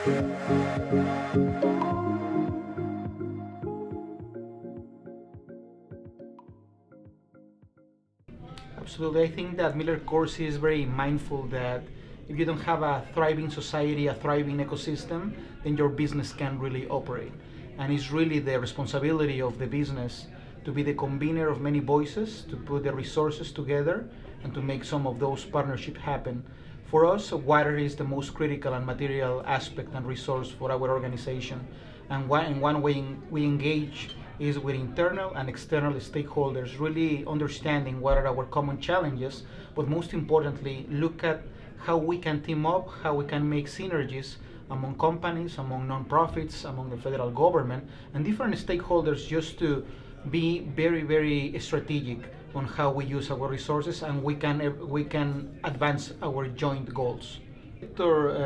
Absolutely. I think that MillerCoors is very mindful that if you don't have a thriving society, a thriving ecosystem, then your business can't really operate. And it's really the responsibility of the business to be the convener of many voices, to put the resources together, and to make some of those partnerships happen. For us, water is the most critical and material aspect and resource for our organization. And one way we engage is with internal and external stakeholders, really understanding what are our common challenges, but most importantly, look at how we can team up, how we can make synergies among companies, among nonprofits, among the federal government, and different stakeholders just to be very, very strategic on how we use our resources and we can advance our joint goals.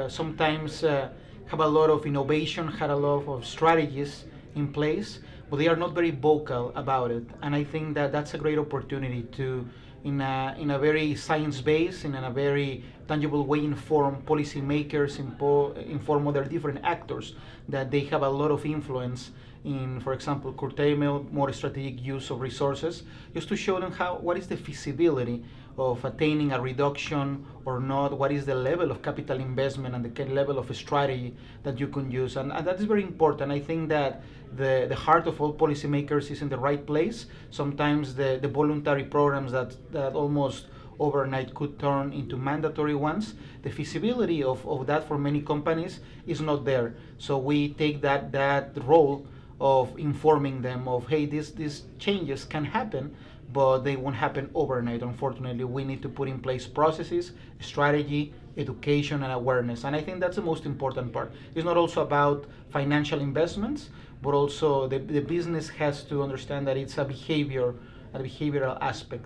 Sometimes have a lot of innovation, had a lot of strategies in place, but they are not very vocal about it. And I think that that's a great opportunity to, in a very science-based, in a very tangible way, inform policymakers, inform other different actors that they have a lot of influence in, for example, curtailment, more strategic use of resources, just to show them what is the feasibility of attaining a reduction or not, what is the level of capital investment and the level of strategy that you can use. And that is very important. I think that the heart of all policymakers is in the right place. Sometimes the voluntary programs that almost overnight could turn into mandatory ones, the feasibility of that for many companies is not there. So we take that role of informing them of, hey, these changes can happen, but they won't happen overnight. Unfortunately, we need to put in place processes, strategy, education, and awareness. And I think that's the most important part. It's not also about financial investments, but also the business has to understand that it's a behavioral aspect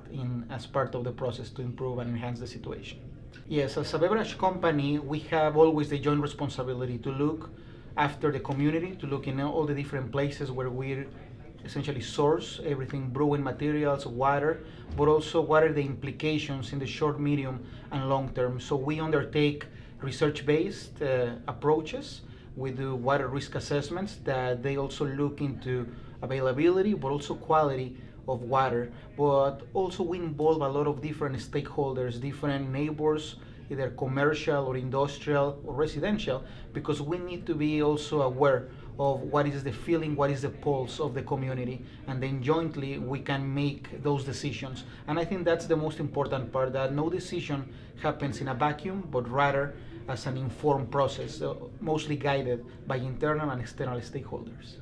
as part of the process to improve and enhance the situation. Yes, as a beverage company, we have always the joint responsibility to look after the community, to look in all the different places where we essentially source everything, brewing materials, water, but also what are the implications in the short, medium, and long term. So we undertake research-based approaches. We do water risk assessments that they also look into availability, but also quality of water. But also we involve a lot of different stakeholders, different neighbors, either commercial or industrial or residential, because we need to be also aware of what is the feeling, what is the pulse of the community, and then jointly we can make those decisions. And I think that's the most important part, that no decision happens in a vacuum, but rather as an informed process, mostly guided by internal and external stakeholders.